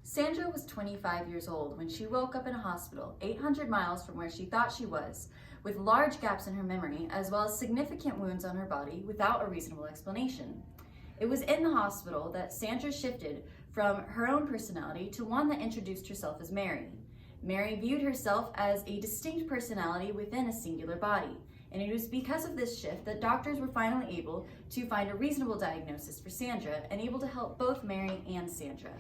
Sandra was 25 years old when she woke up in a hospital 800 miles from where she thought she was, with large gaps in her memory as well as significant wounds on her body without a reasonable explanation. It was in the hospital that Sandra shifted from her own personality to one that introduced herself as Mary. Mary viewed herself as a distinct personality within a singular body, and it was because of this shift that doctors were finally able to find a reasonable diagnosis for Sandra and able to help both Mary and Sandra.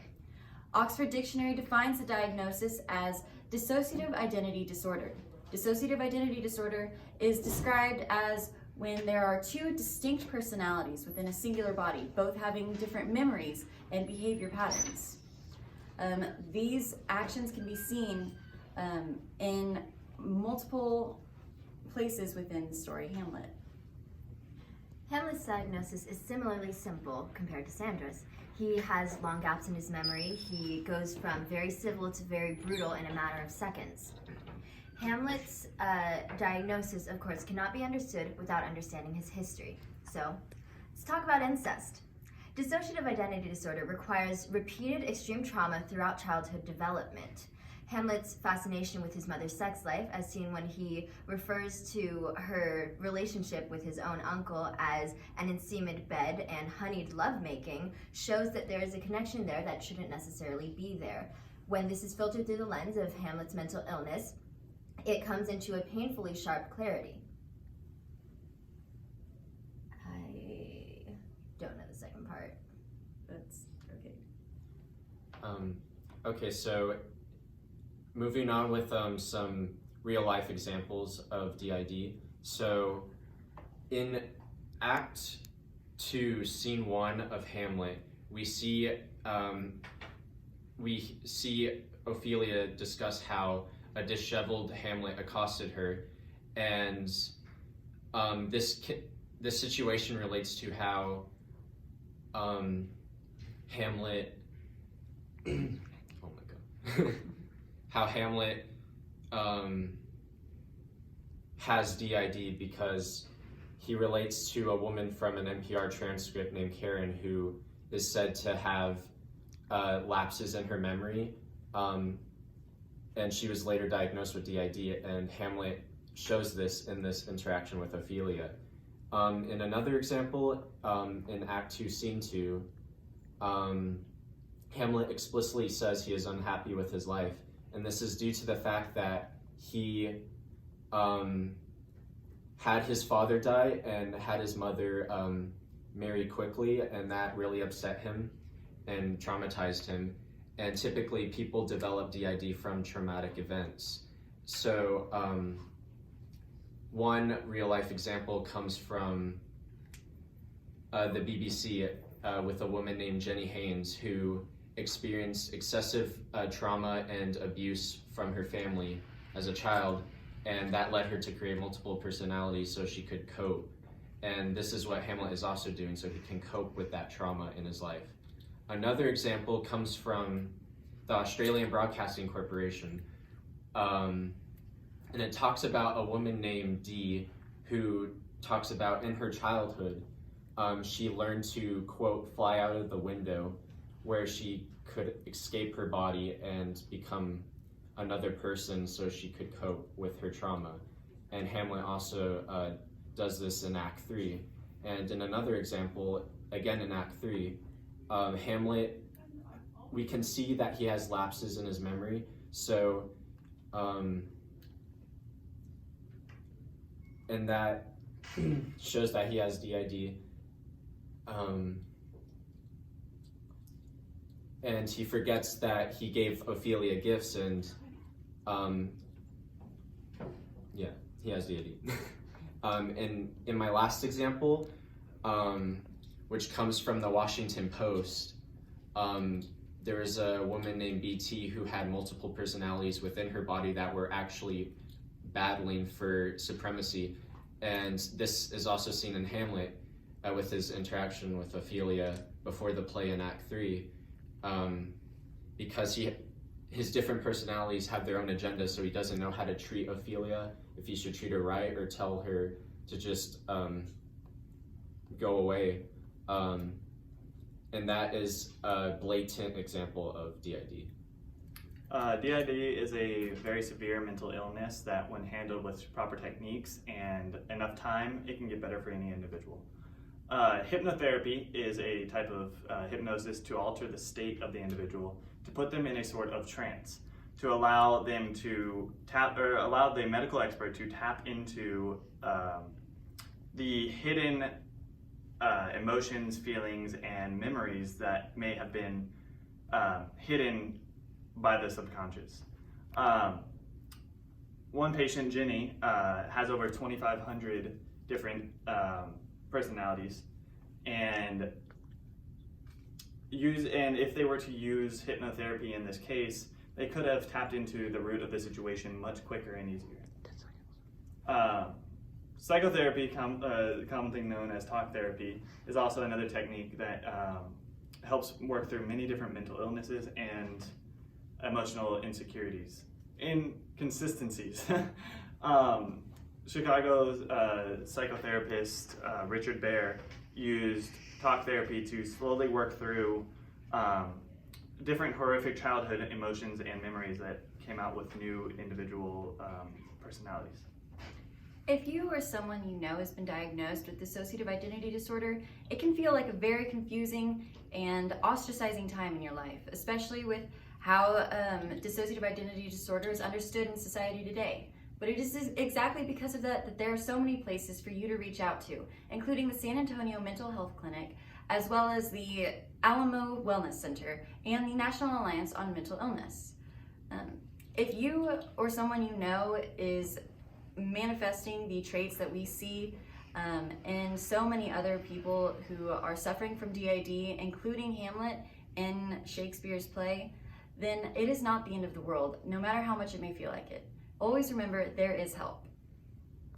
Oxford Dictionary defines the diagnosis as dissociative identity disorder. Dissociative identity disorder is described as when there are two distinct personalities within a singular body, both having different memories and behavior patterns. These actions can be seen in multiple places within the story Hamlet. Hamlet's diagnosis is similarly simple compared to Sandra's. He has long gaps in his memory. He goes from very civil to very brutal in a matter of seconds. Hamlet's diagnosis, of course, cannot be understood without understanding his history. So, let's talk about incest. Dissociative identity disorder requires repeated extreme trauma throughout childhood development. Hamlet's fascination with his mother's sex life, as seen when he refers to her relationship with his own uncle as an enseamed bed and honeyed lovemaking, shows that there is a connection there that shouldn't necessarily be there. When this is filtered through the lens of Hamlet's mental illness, it comes into a painfully sharp clarity. I don't know the second part. That's okay. Okay, so moving on with some real life examples of DID. So in Act 2, Scene 1 of Hamlet, we see Ophelia discuss how a disheveled Hamlet accosted her, and this situation relates to how Hamlet oh my god how Hamlet has DID because he relates to a woman from an NPR transcript named Karen who is said to have lapses in her memory, and she was later diagnosed with DID, and Hamlet shows this in this interaction with Ophelia. In another example, in Act 2, Scene 2, Hamlet explicitly says he is unhappy with his life, and this is due to the fact that he had his father die and had his mother marry quickly, and that really upset him and traumatized him. And typically people develop DID from traumatic events. So one real life example comes from the BBC with a woman named Jenny Haynes who experienced excessive trauma and abuse from her family as a child, and that led her to create multiple personalities so she could cope. And this is what Hamlet is also doing, so he can cope with that trauma in his life. Another example comes from the Australian Broadcasting Corporation, and it talks about a woman named Dee who talks about in her childhood, she learned to, quote, fly out of the window, where she could escape her body and become another person so she could cope with her trauma. And Hamlet also does this in Act 3. And in another example, again in Act 3, Hamlet, we can see that he has lapses in his memory. So, and that shows that he has DID. And he forgets that he gave Ophelia gifts, and yeah, he has DID. And in my last example, which comes from the Washington Post, there was a woman named BT who had multiple personalities within her body that were actually battling for supremacy. And this is also seen in Hamlet with his interaction with Ophelia before the play in Act 3, because his different personalities have their own agenda, so he doesn't know how to treat Ophelia, if he should treat her right or tell her to just go away. and that is a blatant example of DID. DID is a very severe mental illness that when handled with proper techniques and enough time, it can get better for any individual. Hypnotherapy is a type of hypnosis to alter the state of the individual, to put them in a sort of trance, to allow them to allow the medical expert to tap into the hidden emotions, feelings, and memories that may have been hidden by the subconscious. One patient, Jenny, has over 2,500 different personalities, and if they were to use hypnotherapy in this case, they could have tapped into the root of the situation much quicker and easier. Psychotherapy, commonly known as talk therapy, is also another technique that helps work through many different mental illnesses and emotional insecurities, inconsistencies. Chicago's psychotherapist Richard Baer used talk therapy to slowly work through different horrific childhood emotions and memories that came out with new individual personalities. If you or someone you know has been diagnosed with dissociative identity disorder, it can feel like a very confusing and ostracizing time in your life, especially with how dissociative identity disorder is understood in society today. But it is exactly because of that there are so many places for you to reach out to, including the San Antonio Mental Health Clinic, as well as the Alamo Wellness Center and the National Alliance on Mental Illness. If you or someone you know is manifesting the traits that we see in so many other people who are suffering from DID, including Hamlet in Shakespeare's play, then it is not the end of the world, no matter how much it may feel like it. Always remember, there is help.